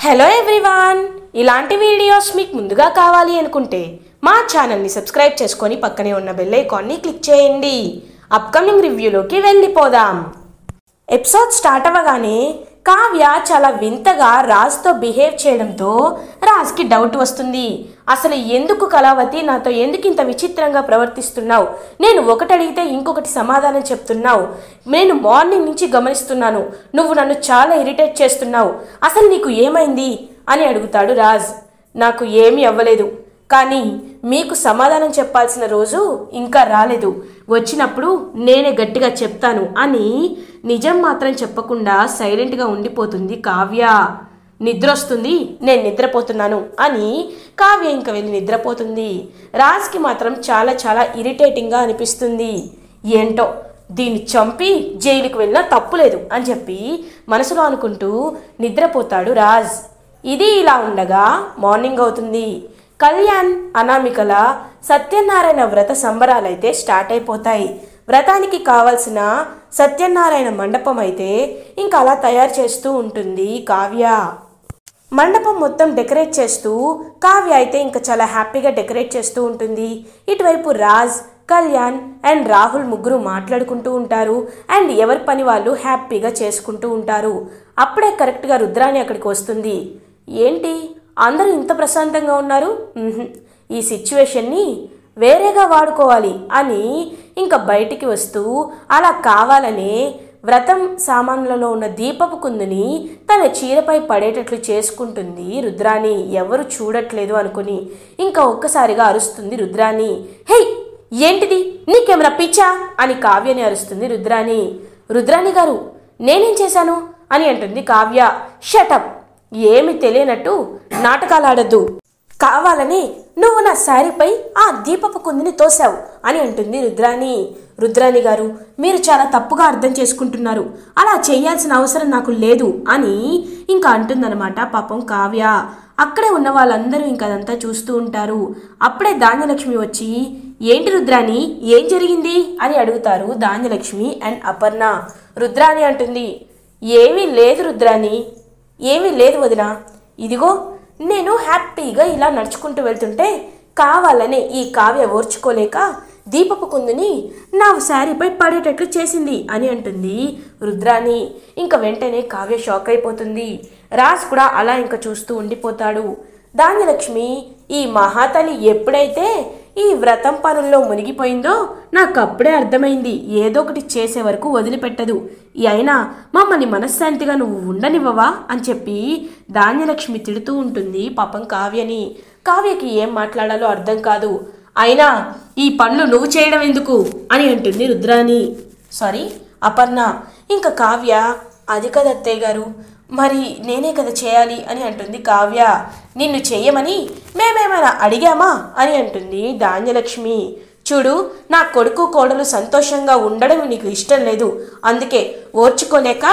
Hello everyone, ఇలాంటి videos మీకు ముందుగా కావాలి అనుకుంటే మా ఛానల్ని సబ్స్క్రైబ్ చేసుకొని పక్కనే ఉన్న బెల్ ఐకాన్ని క్లిక్ చేయండి. అప్కమింగ్ రివ్యూలోకి వెళ్ళిపోదాం. ఎపిసోడ్ స్టార్ట్ అవ్వగానే కావ్య చాలా వింతగా రాజ్తో బిహేవ్ చేయడంతో రాజ్కి డౌట్ వస్తుంది. అసలు ఎందుకు కళావతి నాతో ఎందుకు ఇంత విచిత్రంగా ప్రవర్తిస్తున్నావు? నేను ఒకటి అడిగితే ఇంకొకటి సమాధానం చెప్తున్నావు. నేను మార్నింగ్ నుంచి గమనిస్తున్నాను, నువ్వు నన్ను చాలా ఇరిటేట్ చేస్తున్నావు. అసలు నీకు ఏమైంది అని అడుగుతాడు రాజ్. నాకు ఏమీ అవ్వలేదు, కానీ మీకు సమాధానం చెప్పాల్సిన రోజు ఇంకా రాలేదు. వచ్చినప్పుడు నేనే గట్టిగా చెప్తాను అని నిజం మాత్రం చెప్పకుండా సైలెంట్గా ఉండిపోతుంది కావ్య. నిద్ర వస్తుంది, నేను నిద్రపోతున్నాను అని కావ్య ఇంకా వెళ్ళి నిద్రపోతుంది. రాజ్కి మాత్రం చాలా చాలా ఇరిటేటింగ్గా అనిపిస్తుంది. ఏంటో దీన్ని చంపి జైలుకి వెళ్ళినా తప్పులేదు అని చెప్పి మనసులో అనుకుంటూ నిద్రపోతాడు రాజ్. ఇది ఇలా ఉండగా మార్నింగ్ అవుతుంది. కళ్యాణ్, అనామికల సత్యనారాయణ వ్రత సంబరాలైతే స్టార్ట్ అయిపోతాయి. వ్రతానికి కావాల్సిన సత్యనారాయణ మండపం అయితే ఇంకా అలా తయారు చేస్తూ ఉంటుంది కావ్య. మండపం మొత్తం డెకరేట్ చేస్తూ కావ్య అయితే ఇంకా చాలా హ్యాపీగా డెకరేట్ చేస్తూ ఉంటుంది. ఇటువైపు రాజ్, కళ్యాణ్ అండ్ రాహుల్ ముగ్గురు మాట్లాడుకుంటూ ఉంటారు అండ్ ఎవరి పని వాళ్ళు హ్యాపీగా చేసుకుంటూ ఉంటారు. అప్పుడే కరెక్ట్గా రుద్రాణి అక్కడికి వస్తుంది. ఏంటి అందరూ ఇంత ప్రశాంతంగా ఉన్నారు? ఈ సిచ్యువేషన్ని వేరేగా వాడుకోవాలి అని ఇంకా బయటికి వస్తూ అలా కావాలనే వ్రతం సామాన్లలో ఉన్న దీపపు కుందుని తన చీరపై పడేటట్లు చేసుకుంటుంది రుద్రాణి. ఎవరు చూడట్లేదు అనుకుని ఇంకా ఒక్కసారిగా అరుస్తుంది రుద్రాణి. హే, ఏంటిది, నీకేమైనా పిచ్చా అని కావ్యని అరుస్తుంది రుద్రాణి. రుద్రాణి గారు, నేనేం చేశాను అని అంటుంది కావ్య. షటప్, ఏమి తెలియనట్టు నాటకాలు ఆడద్దు. కావాలని నువ్వు నా శారీపై ఆ దీపపు కుందిని తోసావు అని అంటుంది రుద్రాణి. రుద్రాణి గారు, మీరు చాలా తప్పుగా అర్థం చేసుకుంటున్నారు. అలా చేయాల్సిన అవసరం నాకు లేదు అని ఇంకా అంటుందన్నమాట పాపం కావ్య. అక్కడే ఉన్న వాళ్ళందరూ ఇంకా అదంతా చూస్తూ ఉంటారు. అప్పుడే ధాన్యలక్ష్మి వచ్చి, ఏంటి రుద్రాణి, ఏం జరిగింది అని అడుగుతారు ధాన్యలక్ష్మి అండ్ అపర్ణ. రుద్రాణి అంటుంది, ఏమీ లేదు రుద్రాణి, ఏమీ లేదు వదినా. ఇదిగో నేను హ్యాపీగా ఇలా నడుచుకుంటూ వెళ్తుంటే కావాలనే ఈ కావ్య ఓర్చుకోలేక దీపపు కుందుని నా శారీపై పడేటట్లు చేసింది అని అంటుంది రుద్రాణి. ఇంకా వెంటనే కావ్య షాక్ అయిపోతుంది. రాజ్ కూడా అలా ఇంకా చూస్తూ ఉండిపోతాడు. ధాన్యలక్ష్మి, ఈ మహాతలి ఎప్పుడైతే ఈ వ్రతం పనుల్లో మునిగిపోయిందో నాకు అప్పుడే అర్థమైంది, ఏదో ఒకటి చేసే వరకు వదిలిపెట్టదు. అయినా మమ్మల్ని మనశ్శాంతిగా నువ్వు ఉండనివ్వవా అని చెప్పి ధాన్యలక్ష్మి తిడుతూ ఉంటుంది పాపం కావ్యని. కావ్యకి ఏం మాట్లాడాలో అర్థం కాదు. అయినా ఈ పనులు నువ్వు చేయడం ఎందుకు అని అంటుంది రుద్రాణి, సారీ అపర్ణ. ఇంకా కావ్య, అది కదా అత్తయ్య గారు, మరి నేనే కదా చేయాలి అని అంటుంది కావ్య. నిన్ను చెయ్యమని మేమేమైనా అడిగామా అని అంటుంది ధాన్యలక్ష్మి. చూడు, నా కొడుకు కోడలు సంతోషంగా ఉండడం నీకు ఇష్టం లేదు, అందుకే ఓర్చుకోలేక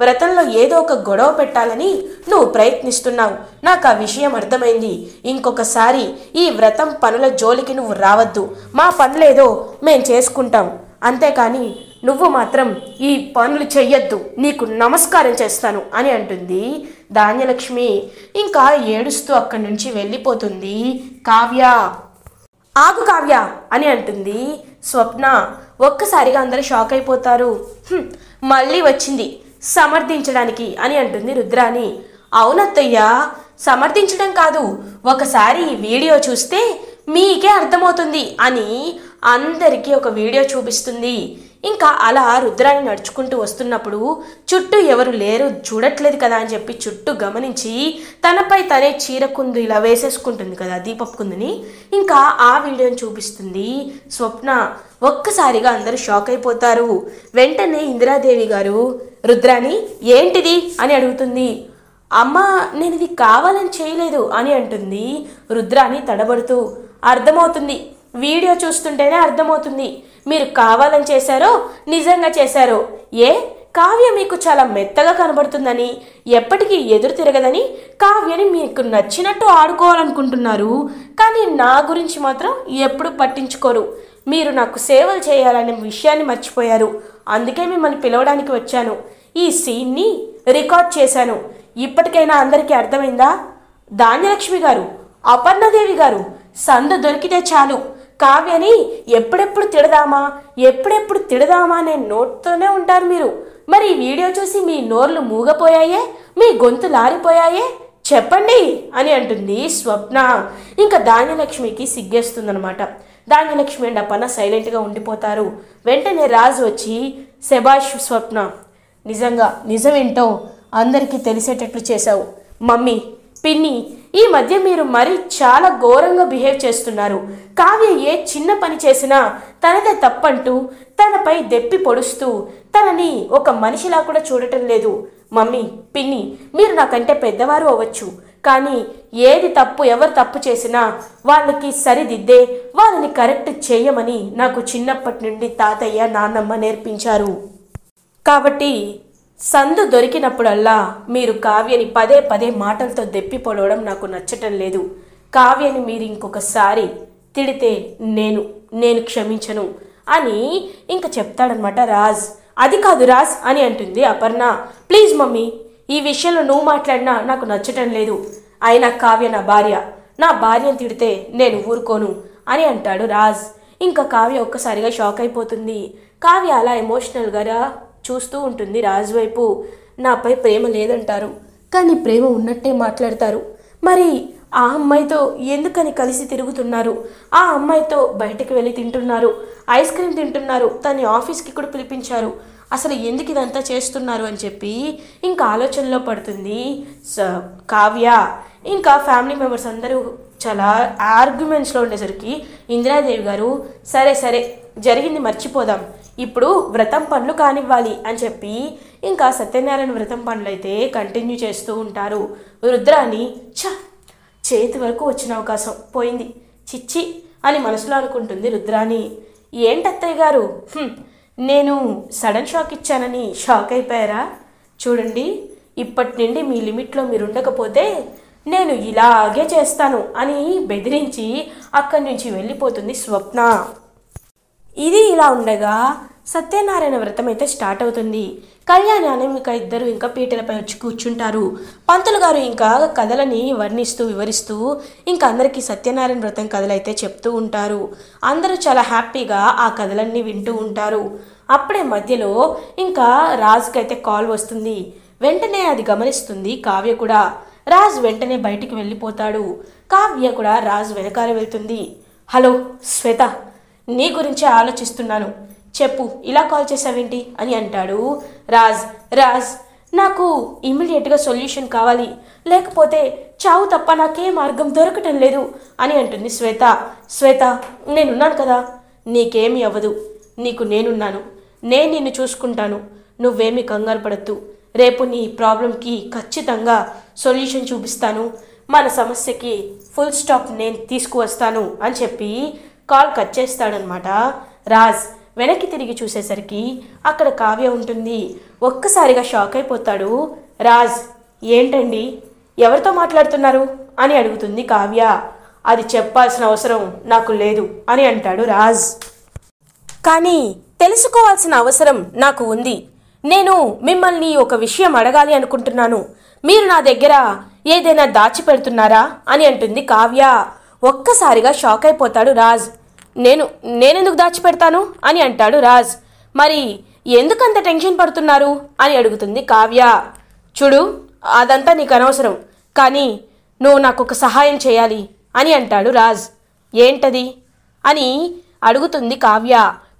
వ్రతంలో ఏదో ఒక గొడవ పెట్టాలని నువ్వు ప్రయత్నిస్తున్నావు. నాకు ఆ విషయం అర్థమైంది. ఇంకొకసారి ఈ వ్రతం పనుల జోలికి నువ్వు రావద్దు. మా పనులేదో మేం చేసుకుంటాం, అంతేకాని నువ్వు మాత్రం ఈ పనులు చెయ్యొద్దు, నీకు నమస్కారం చేస్తాను అని అంటుంది ధాన్యలక్ష్మి. ఇంకా ఏడుస్తూ అక్కడి నుంచి వెళ్ళిపోతుంది కావ్య. ఆగు కావ్య అని అంటుంది స్వప్న. ఒక్కసారిగా అందరూ షాక్ అయిపోతారు. మళ్ళీ వచ్చింది సమర్థించడానికి అని అంటుంది రుద్రాణి. అవునత్తయ్య, సమర్థించడం కాదు, ఒకసారి ఈ వీడియో చూస్తే మీకే అర్థమవుతుంది అని అందరికీ ఒక వీడియో చూపిస్తుంది. ఇంకా అలా రుద్రాణి నడుచుకుంటూ వస్తున్నప్పుడు చుట్టూ ఎవరు లేరు, చూడట్లేదు కదా అని చెప్పి చుట్టూ గమనించి తనపై తనే చీర కుందు ఇలా వేసేసుకుంటుంది కదా దీపపు కుందుని. ఇంకా ఆ వీడియోని చూపిస్తుంది స్వప్న. ఒక్కసారిగా అందరూ షాక్ అయిపోతారు. వెంటనే ఇందిరాదేవి గారు, రుద్రాణి ఏంటిది అని అడుగుతుంది. అమ్మ, నేను ఇది కావాలని చేయలేదు అని అంటుంది రుద్రాణి తడబడుతూ. అర్థమవుతుంది, వీడియో చూస్తుంటేనే అర్థమవుతుంది, మీరు కావాలని చేశారో నిజంగా చేశారో. ఏ కావ్య మీకు చాలా మెత్తగా కనబడుతుందని, ఎప్పటికీ ఎదురు తిరగదని కావ్యని మీకు నచ్చినట్టు ఆడుకోవాలనుకుంటున్నారు, కానీ నా గురించి మాత్రం ఎప్పుడు పట్టించుకోరు. మీరు నాకు సేవలు చేయాలనే విషయాన్ని మర్చిపోయారు, అందుకే మిమ్మల్ని పిలవడానికి వచ్చాను. ఈ సీన్ని రికార్డ్ చేశాను. ఇప్పటికైనా అందరికీ అర్థమైందా? ధాన్యలక్ష్మి గారు, అపర్ణదేవి గారు, సందు దొరికితే చాలు కావ్యని ఎప్పుడెప్పుడు తిడదామా అనే నోట్తోనే ఉంటారు మీరు. మరి ఈ వీడియో చూసి మీ నోర్లు మూగపోయాయే, మీ గొంతు లారిపోయాయే, చెప్పండి అని అంటుంది స్వప్న. ఇంకా ధాన్యలక్ష్మికి సిగ్గేస్తుందనమాట. ధాన్యలక్ష్మి అండ్ అపర్ణ సైలెంట్గా ఉండిపోతారు. వెంటనే రాజు వచ్చి, శభాష్ స్వప్న, నిజంగా నిజమేంటో అందరికీ తెలిసేటట్లు చేశావు. మమ్మీ, పిన్ని, ఈ మధ్య మీరు మరీ చాలా ఘోరంగా బిహేవ్ చేస్తున్నారు. కావ్య ఏ చిన్న పని చేసినా తనదే తప్పంటూ తనపై దెప్పి పొడుస్తూ తనని ఒక మనిషిలా కూడా చూడటం లేదు. మమ్మీ, పిన్ని, మీరు నాకంటే పెద్దవారు అవ్వచ్చు, కానీ ఏది తప్పు ఎవరు తప్పు చేసినా వాళ్ళకి సరిదిద్దే, వాళ్ళని కరెక్ట్ చేయమని నాకు చిన్నప్పటి నుండి తాతయ్య నాన్నమ్మ నేర్పించారు. కాబట్టి సందు దొరికినప్పుడల్లా మీరు కావ్యని పదే మాటలతో దెప్పి పొడవడం నాకు నచ్చటం లేదు. కావ్యని మీరు ఇంకొకసారి తిడితే నేను క్షమించను అని ఇంకా చెప్తాడనమాట రాజ్. అది కాదు రాజ్ అని అంటుంది అపర్ణ. ప్లీజ్ మమ్మీ, ఈ విషయంలో నువ్వు మాట్లాడినా నాకు నచ్చటం లేదు. అయినా కావ్య నా భార్యను తిడితే నేను ఊరుకోను అని అంటాడు రాజ్. ఇంకా కావ్య ఒక్కసారిగా షాక్ అయిపోతుంది. కావ్య అలా ఎమోషనల్గా చూస్తూ ఉంటుంది రాజు వైపు. నాపై ప్రేమ లేదంటారు, కానీ ప్రేమ ఉన్నట్టే మాట్లాడతారు. మరి ఆ అమ్మాయితో ఎందుకని కలిసి తిరుగుతున్నారు? ఆ అమ్మాయితో బయటకు వెళ్ళి తింటున్నారు, ఐస్ క్రీమ్ తింటున్నారు, తన్ని ఆఫీస్కి కూడా పిలిపించారు. అసలు ఎందుకు ఇదంతా చేస్తున్నారు అని చెప్పి ఇంకా ఆలోచనలో పడుతుంది కావ్య. ఇంకా ఫ్యామిలీ మెంబర్స్ అందరూ చాలా ఆర్గ్యుమెంట్స్లో ఉండేసరికి ఇందిరాదేవి గారు, సరే జరిగింది మర్చిపోదాం, ఇప్పుడు వ్రతం పనులు కానివ్వాలి అని చెప్పి ఇంకా సత్యనారాయణ వ్రతం పనులు అయితే కంటిన్యూ చేస్తూ ఉంటారు. రుద్రాని చేతి వరకు వచ్చిన అవకాశం పోయింది, చిచ్చి అని మనసులో అనుకుంటుంది రుద్రాని. ఏంటత్తయ్య గారు, నేను సడన్ షాక్ ఇచ్చానని షాక్ అయిపోయారా? చూడండి, ఇప్పటి నుండి మీ లిమిట్లో మీరు ఉండకపోతే నేను ఇలాగే చేస్తాను అని బెదిరించి అక్కడి నుంచి వెళ్ళిపోతుంది స్వప్న. ఇది ఇలా ఉండగా సత్యనారాయణ వ్రతం అయితే స్టార్ట్ అవుతుంది. కళ్యాణి, అనామిక ఇద్దరు ఇంకా పీటలపై వచ్చి కూర్చుంటారు. పంతులు గారు ఇంకా కథలని వివరిస్తూ ఇంకా అందరికీ సత్యనారాయణ వ్రతం కథలు అయితే చెప్తూ ఉంటారు. అందరూ చాలా హ్యాపీగా ఆ కథలన్నీ వింటూ ఉంటారు. అప్పుడే మధ్యలో ఇంకా రాజుకి అయితే కాల్ వస్తుంది. వెంటనే అది గమనిస్తుంది కావ్య కూడా. రాజు వెంటనే బయటికి వెళ్ళిపోతాడు. కావ్య కూడా రాజు వెనకాల వెళ్తుంది. హలో శ్వేత, నీ గురించే ఆలోచిస్తున్నాను, చెప్పు, ఇలా కాల్ చేసావేంటి అని అంటాడు రాజ్. నాకు ఇమ్మీడియట్గా సొల్యూషన్ కావాలి, లేకపోతే చావు తప్ప నాకే మార్గం దొరకటం లేదు అని అంటుంది శ్వేత, నేనున్నాను కదా, నీకేమీ అవ్వదు, నీకు నేనున్నాను, నేను నిన్ను చూసుకుంటాను, నువ్వేమీ కంగారు పడద్దు, రేపు నీ ప్రాబ్లంకి ఖచ్చితంగా సొల్యూషన్ చూపిస్తాను, మన సమస్యకి ఫుల్ స్టాప్ నేను తీసుకువస్తాను అని చెప్పి కాల్ కట్ చేస్తాడనమాట రాజ్. వెనక్కి తిరిగి చూసేసరికి అక్కడ కావ్య ఉంటుంది. ఒక్కసారిగా షాక్ అయిపోతాడు రాజ్. ఏంటండి, ఎవరితో మాట్లాడుతున్నారు అని అడుగుతుంది కావ్య. అది చెప్పాల్సిన అవసరం నాకు లేదు అని అంటాడు రాజ్. కానీ తెలుసుకోవాల్సిన అవసరం నాకు ఉంది. నేను మిమ్మల్ని ఒక విషయం అడగాలి అనుకుంటున్నాను. మీరు నా దగ్గర ఏదైనా దాచిపెడుతున్నారా అని అంటుంది కావ్య. ఒక్కసారిగా షాక్ అయిపోతాడు రాజ్. నేనెందుకు దాచిపెడతాను అని అంటాడు రాజ్. మరి ఎందుకంత టెన్షన్ పడుతున్నారు అని అడుగుతుంది కావ్య. చూడు, అదంతా నీకు అనవసరం, కానీ నువ్వు నాకు ఒక సహాయం చేయాలి అని అంటాడు రాజ్. ఏంటది అని అడుగుతుంది కావ్య.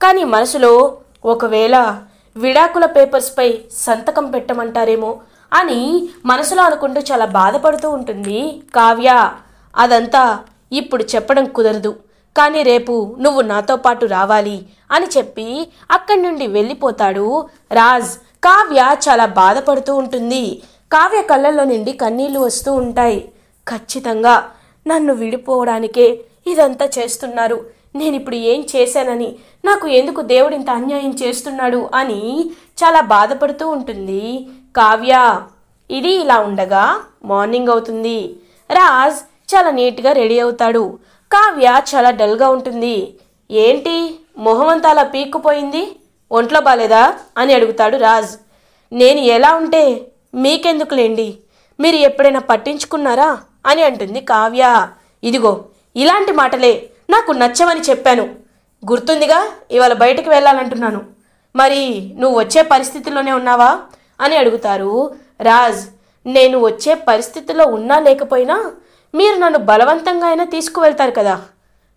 కానీ మనసులో ఒకవేళ విడాకుల పేపర్స్పై సంతకం పెట్టమంటారేమో అని మనసులో అనుకుంటూ చాలా బాధపడుతూ ఉంటుంది కావ్య. అదంతా ఇప్పుడు చెప్పడం కుదరదు, కానీ రేపు నువ్వు నాతో పాటు రావాలి అని చెప్పి అక్కడి నుండి వెళ్ళిపోతాడు రాజ్. కావ్య చాలా బాధపడుతూ ఉంటుంది. కావ్య కళ్ళల్లో నుండి కన్నీళ్లు వస్తూ ఉంటాయి. ఖచ్చితంగా నన్ను విడిపోవడానికే ఇదంతా చేస్తున్నారు, నేనిప్పుడు ఏం చేశానని, నాకు ఎందుకు దేవుడు ఇంత అన్యాయం చేస్తున్నాడు అని చాలా బాధపడుతూ ఉంటుంది కావ్య. ఇది ఇలా ఉండగా మార్నింగ్ అవుతుంది. రాజ్ చాలా నీట్గా రెడీ అవుతాడు. కావ్య చాలా డల్గా ఉంటుంది. ఏంటి మొహం అంతా అలా పీక్కుపోయింది, ఒంట్లో బాలేదా అని అడుగుతాడు రాజ్. నేను ఎలా ఉంటే మీకెందుకులేండి, మీరు ఎప్పుడైనా పట్టించుకున్నారా అని అంటుంది కావ్య. ఇదిగో ఇలాంటి మాటలే నాకు నచ్చవని చెప్పాను. గుర్తుందిగా, ఇవాళ బయటికి వెళ్ళాలంటున్నాను. మరి నువ్వు వచ్చే పరిస్థితిలోనే ఉన్నావా అని అడుగుతారు రాజ్. నేను వచ్చే పరిస్థితిలో ఉన్నా లేకపోయినా మీరు నన్ను బలవంతంగా అయినా తీసుకువెళ్తారు కదా,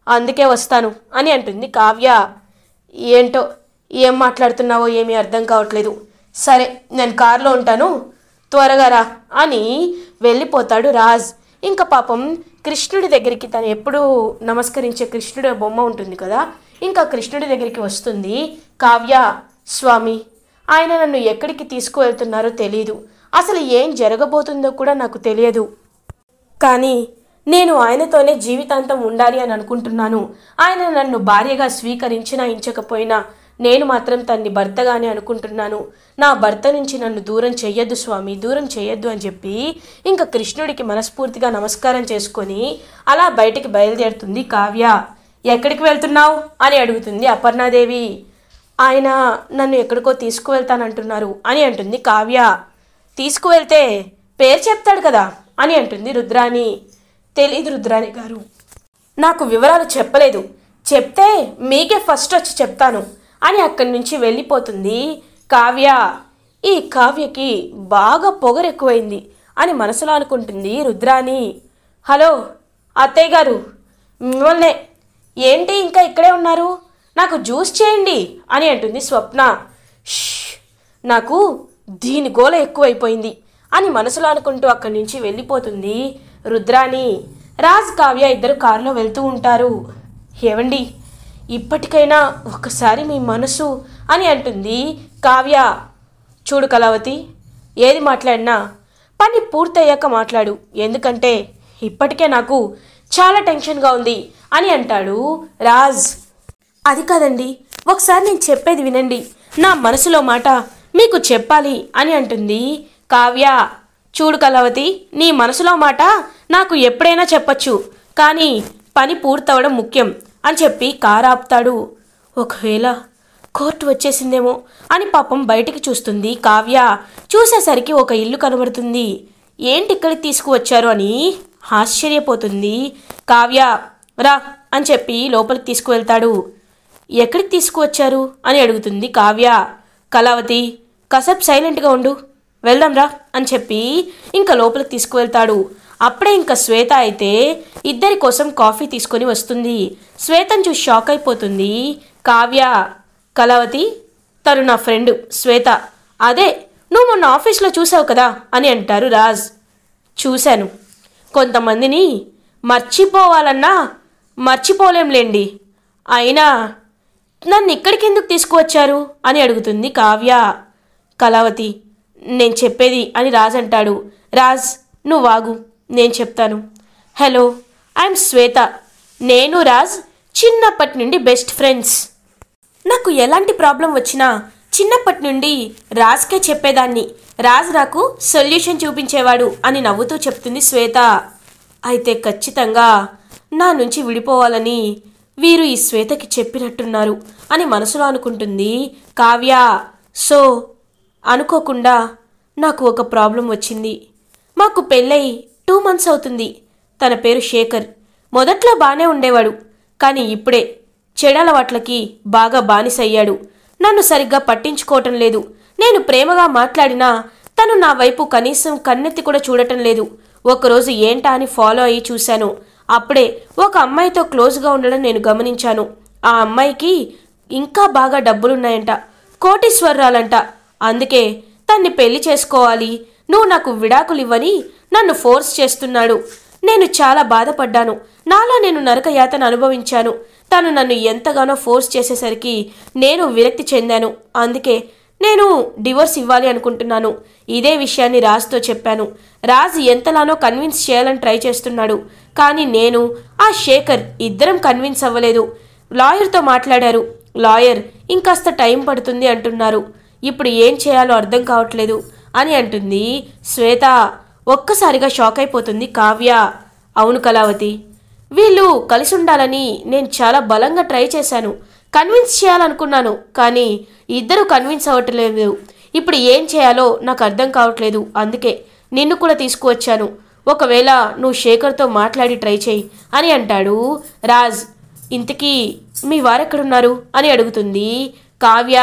అందుకే వస్తాను అని అంటుంది కావ్య. ఏంటో ఏం మాట్లాడుతున్నావో ఏమీ అర్థం కావట్లేదు. సరే నేను కారులో ఉంటాను, త్వరగా రా అని వెళ్ళిపోతాడు రాజ్. ఇంకా పాపం కృష్ణుడి దగ్గరికి, తను ఎప్పుడూ నమస్కరించే కృష్ణుడి బొమ్మ ఉంటుంది కదా, ఇంకా కృష్ణుడి దగ్గరికి వస్తుంది కావ్య. స్వామి, ఆయన నన్ను ఎక్కడికి తీసుకువెళ్తున్నారో తెలీదు, అసలు ఏం జరగబోతుందో కూడా నాకు తెలియదు. కానీ నేను ఆయనతోనే జీవితాంతం ఉండాలి అని అనుకుంటున్నాను. ఆయన నన్ను భార్యగా స్వీకరించినా ఇంచకపోయినా నేను మాత్రం తన్ని భర్తగానే అనుకుంటున్నాను. నా భర్త నుంచి నన్ను దూరం చెయ్యొద్దు స్వామి, దూరం చెయ్యొద్దు అని చెప్పి ఇంకా కృష్ణుడికి మనస్ఫూర్తిగా నమస్కారం చేసుకొని అలా బయటికి బయలుదేరుతుంది కావ్య. ఎక్కడికి వెళ్తున్నావు అని అడుగుతుంది అపర్ణాదేవి. ఆయన నన్ను ఎక్కడికో తీసుకువెళ్తానంటున్నారు అని అంటుంది కావ్య. తీసుకువెళ్తే పేరు చెప్తాడు కదా అని అంటుంది రుద్రాణి. తెలీదు రుద్రాణి గారు, నాకు వివరాలు చెప్పలేదు, చెప్తే మీకే ఫస్ట్ వచ్చి చెప్తాను అని అక్కడి నుంచి వెళ్ళిపోతుంది కావ్య. ఈ కావ్యకి బాగా పొగరెక్కువైంది అని మనసులో అనుకుంటుంది రుద్రాణి. హలో అత్తయ్య గారు, మిమ్మల్నే. ఏంటి ఇంకా ఇక్కడే ఉన్నారు, నాకు జ్యూస్ చేయండి అని అంటుంది స్వప్న. నాకు దీని గోల ఎక్కువైపోయింది అని మనసులో అనుకుంటూ అక్కడి నుంచి వెళ్ళిపోతుంది రుద్రాణి. రాజ్ కావ్య ఇద్దరు కారులో వెళ్తూ ఉంటారు. ఏవండి, ఇప్పటికైనా ఒకసారి మీ మనసు అని అంటుంది కావ్య. చూడు కళావతి, ఏది మాట్లాడినా పని పూర్తయ్యాక మాట్లాడు, ఎందుకంటే ఇప్పటికే నాకు చాలా టెన్షన్గా ఉంది అని అంటాడు రాజ్. అది కాదండి, ఒకసారి నేను చెప్పేది వినండి, నా మనసులో మాట మీకు చెప్పాలి అని అంటుంది కావ్య. చూడు కళావతి, నీ మనసులో మాట నాకు ఎప్పుడైనా చెప్పచ్చు, కానీ పని పూర్తవడం ముఖ్యం అని చెప్పి కారు ఆపుతాడు. ఒకవేళ కోర్టు వచ్చేసిందేమో అని పాపం బయటికి చూస్తుంది కావ్య. చూసేసరికి ఒక ఇల్లు కనబడుతుంది. ఏంటి ఇక్కడికి తీసుకువచ్చారు అని ఆశ్చర్యపోతుంది కావ్య. రా అని చెప్పి లోపలికి తీసుకువెళ్తాడు. ఎక్కడికి తీసుకువచ్చారు అని అడుగుతుంది కావ్య. కళావతి, కాసేపు సైలెంట్గా ఉండు, వెళ్దాం రా అని చెప్పి ఇంకా లోపలికి తీసుకువెళ్తాడు. అప్పుడే ఇంకా శ్వేత అయితే ఇద్దరి కోసం కాఫీ తీసుకొని వస్తుంది. శ్వేతను చూసి షాక్ అయిపోతుంది కావ్య. కళావతి, తను నా ఫ్రెండ్ శ్వేత, అదే నువ్వు మొన్న ఆఫీస్లో చూసావు కదా అని అంటారు రాజ్. చూశాను, కొంతమందిని మర్చిపోవాలన్నా మర్చిపోలేంలేండి, అయినా నన్ను ఇక్కడికి ఎందుకు తీసుకువచ్చారు అని అడుగుతుంది కావ్య. కళావతి, నేను చెప్పేది అని రాజ్ అంటాడు. రాజ్, నువ్వు ఆగు, నేను చెప్తాను. హలో, ఐఎమ్ శ్వేత. నేను రాజ్ చిన్నప్పటి నుండి బెస్ట్ ఫ్రెండ్స్. నాకు ఎలాంటి ప్రాబ్లం వచ్చినా చిన్నప్పటి నుండి రాజ్కే చెప్పేదాన్ని. రాజ్ నాకు సొల్యూషన్ చూపించేవాడు అని నవ్వుతూ చెప్తుంది శ్వేత. అయితే ఖచ్చితంగా నా నుంచి విడిపోవాలని వీరు ఈ శ్వేతకి చెప్పినట్టున్నారు అని మనసులో అనుకుంటుంది కావ్య. సో అనుకోకుండా నాకు ఒక ప్రాబ్లం వచ్చింది. మాకు పెళ్ళై 2 months అవుతుంది. తన పేరు శేఖర్. మొదట్లో బాగానే ఉండేవాడు, కానీ ఇప్పుడే చెడలవాట్లకి బాగా బానిసయ్యాడు. నన్ను సరిగ్గా పట్టించుకోవటం లేదు. నేను ప్రేమగా మాట్లాడినా తను నా వైపు కనీసం కన్నెత్తి కూడా చూడటం లేదు. ఒకరోజు ఏంటా అని ఫాలో అయ్యి చూశాను. అప్పుడే ఒక అమ్మాయితో క్లోజ్గా ఉండడం నేను గమనించాను. ఆ అమ్మాయికి ఇంకా బాగా డబ్బులున్నాయంట, కోటీశ్వరాలంట. అందుకే తన్ని పెళ్లి చేసుకోవాలి, నువ్వు నాకు విడాకులు ఇవ్వని నన్ను ఫోర్స్ చేస్తున్నాడు. నేను చాలా బాధపడ్డాను. నాలో నేను నరకయాతన అనుభవించాను. తను నన్ను ఎంతగానో ఫోర్స్ చేసేసరికి నేను విరక్తి చెందాను. అందుకే నేను డివోర్స్ ఇవ్వాలి అనుకుంటున్నాను. ఇదే విషయాన్ని రాజ్తో చెప్పాను. రాజ్ ఎంతలానో కన్విన్స్ చేయాలని ట్రై చేస్తున్నాడు, కానీ నేను ఆ శేఖర్ ఇద్దరం కన్విన్స్ అవ్వలేదు. లాయర్తో మాట్లాడారు. లాయర్ ఇంకాస్త టైం పడుతుంది అంటున్నారు. ఇప్పుడు ఏం చేయాలో అర్థం కావట్లేదు అని అంటుంది శ్వేత. ఒక్కసారిగా షాక్ అయిపోతుంది కావ్య. అవును కళావతి, వీళ్ళు కలిసి ఉండాలని నేను చాలా బలంగా ట్రై చేశాను, కన్విన్స్ చేయాలనుకున్నాను, కానీ ఇద్దరు కన్విన్స్ అవ్వట్లేదు. ఇప్పుడు ఏం చేయాలో నాకు అర్థం కావట్లేదు. అందుకే నిన్ను కూడా తీసుకువచ్చాను. ఒకవేళ నువ్వు శేఖర్తో మాట్లాడి ట్రై చేయి అని అంటాడు రాజ్. ఇంతకీ మీ వారెక్కడున్నారు అని అడుగుతుంది కావ్య.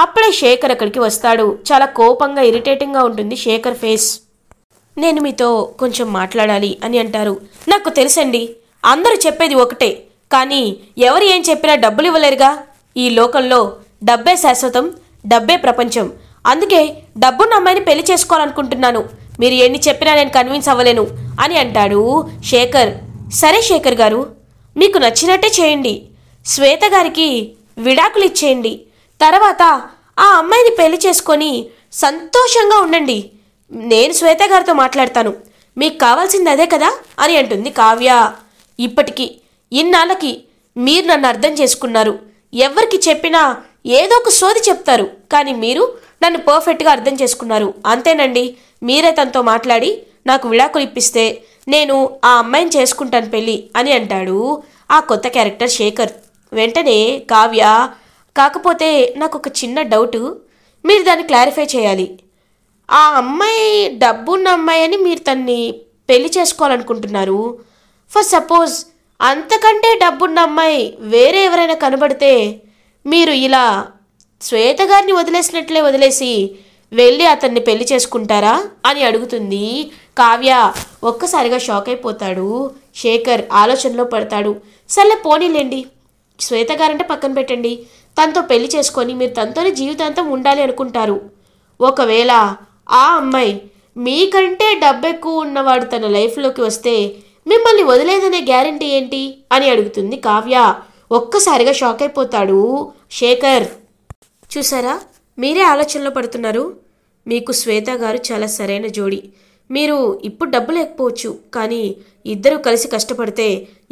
అప్పుడే శేఖర్ అక్కడికి వస్తాడు. చాలా కోపంగా ఇరిటేటింగ్గా ఉంటుంది శేఖర్ ఫేస్. నేను మీతో కొంచెం మాట్లాడాలి అని అంటారు. నాకు తెలుసండి, అందరూ చెప్పేది ఒకటే, కానీ ఎవరు ఏం చెప్పినా డబ్బులు ఇవ్వలేరుగా. ఈ లోకంలో డబ్బే శాశ్వతం, డబ్బే ప్రపంచం. అందుకే డబ్బున్న అమ్మాయిని పెళ్లి చేసుకోవాలనుకుంటున్నాను. మీరు ఎన్ని చెప్పినా నేను కన్విన్స్ అవ్వలేను అని అంటాడు శేఖర్. సరే శేఖర్ గారు, మీకు నచ్చినట్టే చేయండి. శ్వేత గారికి విడాకులు ఇచ్చేయండి. తర్వాత ఆ అమ్మాయిని పెళ్లి చేసుకొని సంతోషంగా ఉండండి. నేను శ్వేత గారితో మాట్లాడతాను. మీకు కావాల్సింది అదే కదా అని అంటుంది కావ్య. ఇప్పటికీ ఇన్నాళ్ళకి మీరు నన్ను అర్థం చేసుకున్నారు. ఎవరికి చెప్పినా ఏదో ఒక సోది చెప్తారు, కానీ మీరు నన్ను పర్ఫెక్ట్గా అర్థం చేసుకున్నారు. అంతేనండి, మీరే తనతో మాట్లాడి నాకు విడాకులు ఇప్పిస్తే నేను ఆ అమ్మాయిని చేసుకుంటాను పెళ్ళి అని అంటాడు ఆ కొత్త క్యారెక్టర్ శేఖర్. వెంటనే కావ్య, కాకపోతే నాకు ఒక చిన్న డౌటు, మీరు దాన్ని క్లారిఫై చేయాలి. ఆ అమ్మాయి డబ్బున్న అమ్మాయి అని మీరు తన్ని పెళ్లి చేసుకోవాలనుకుంటున్నారు. ఫర్ సపోజ్ అంతకంటే డబ్బున్న అమ్మాయి వేరే ఎవరైనా కనబడితే మీరు ఇలా శ్వేత గారిని వదిలేసినట్లే వదిలేసి వెళ్ళి అతన్ని పెళ్లి చేసుకుంటారా అని అడుగుతుంది కావ్య. ఒక్కసారిగా షాక్ అయిపోతాడు శేఖర్, ఆలోచనలో పడతాడు. సర్లే పోనీలేండి, శ్వేత గారంటే పక్కన పెట్టండి. తనతో పెళ్లి చేసుకొని మీరు తనతోనే జీవితాంతం ఉండాలి అనుకుంటారు. ఒకవేళ ఆ అమ్మాయి మీకంటే డబ్బు ఎక్కువ ఉన్నవాడు తన లైఫ్లోకి వస్తే మిమ్మల్ని వదిలేదనే గ్యారంటీ ఏంటి అని అడుగుతుంది కావ్య. ఒక్కసారిగా షాక్ అయిపోతాడు శేఖర్. చూసారా, మీరే ఆలోచనలో పడుతున్నారు. మీకు శ్వేత గారు చాలా సరైన జోడి. మీరు ఇప్పుడు డబ్బు లేకపోవచ్చు, కానీ ఇద్దరూ కలిసి కష్టపడితే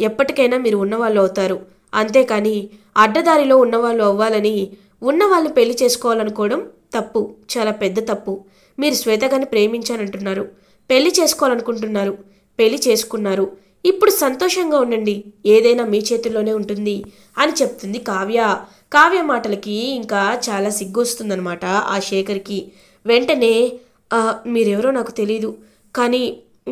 ఎప్పటికైనా మీరు ఉన్నవాళ్ళు అవుతారు. అంతేకాని అడ్డదారిలో ఉన్నవాళ్ళు అవ్వాలని ఉన్నవాళ్ళని పెళ్లి చేసుకోవాలనుకోవడం తప్పు, చాలా పెద్ద తప్పు. మీరు శ్వేత గారిని ప్రేమించానంటున్నారు, పెళ్లి చేసుకోవాలనుకుంటున్నారు, పెళ్లి చేసుకున్నారు. ఇప్పుడు సంతోషంగా ఉండండి, ఏదైనా మీ చేతుల్లోనే ఉంటుంది అని చెప్తుంది కావ్య. కావ్య మాటలకి ఇంకా చాలా సిగ్గు వస్తుందన్నమాట ఆ శేఖర్కి. వెంటనే మీరెవరో నాకు తెలీదు, కానీ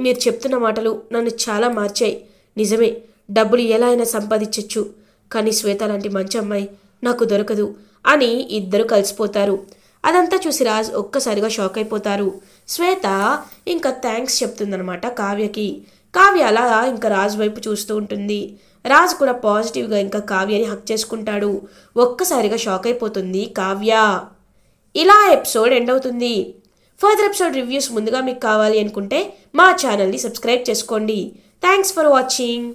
మీరు చెప్తున్న మాటలు నన్ను చాలా మార్చాయి. నిజమే, డబ్బులు ఎలా అయినా సంపాదించవచ్చు, కానీ శ్వేత లాంటి మంచి అమ్మాయి నాకు దొరకదు అని ఇద్దరు కలిసిపోతారు. అదంతా చూసి రాజ్ ఒక్కసారిగా షాక్ అయిపోతారు. శ్వేత ఇంకా థ్యాంక్స్ చెప్తుందనమాట కావ్యకి. కావ్య అలా ఇంకా రాజ్ వైపు చూస్తూ ఉంటుంది. రాజ్ కూడా పాజిటివ్గా ఇంకా కావ్యని హక్ చేసుకుంటాడు. ఒక్కసారిగా షాక్ అయిపోతుంది కావ్య. ఇలా ఎపిసోడ్ ఎండ్ అవుతుంది. ఫర్దర్ ఎపిసోడ్ రివ్యూస్ ముందుగా మీకు కావాలి అనుకుంటే మా ఛానల్ని సబ్స్క్రైబ్ చేసుకోండి. Thanks for watching.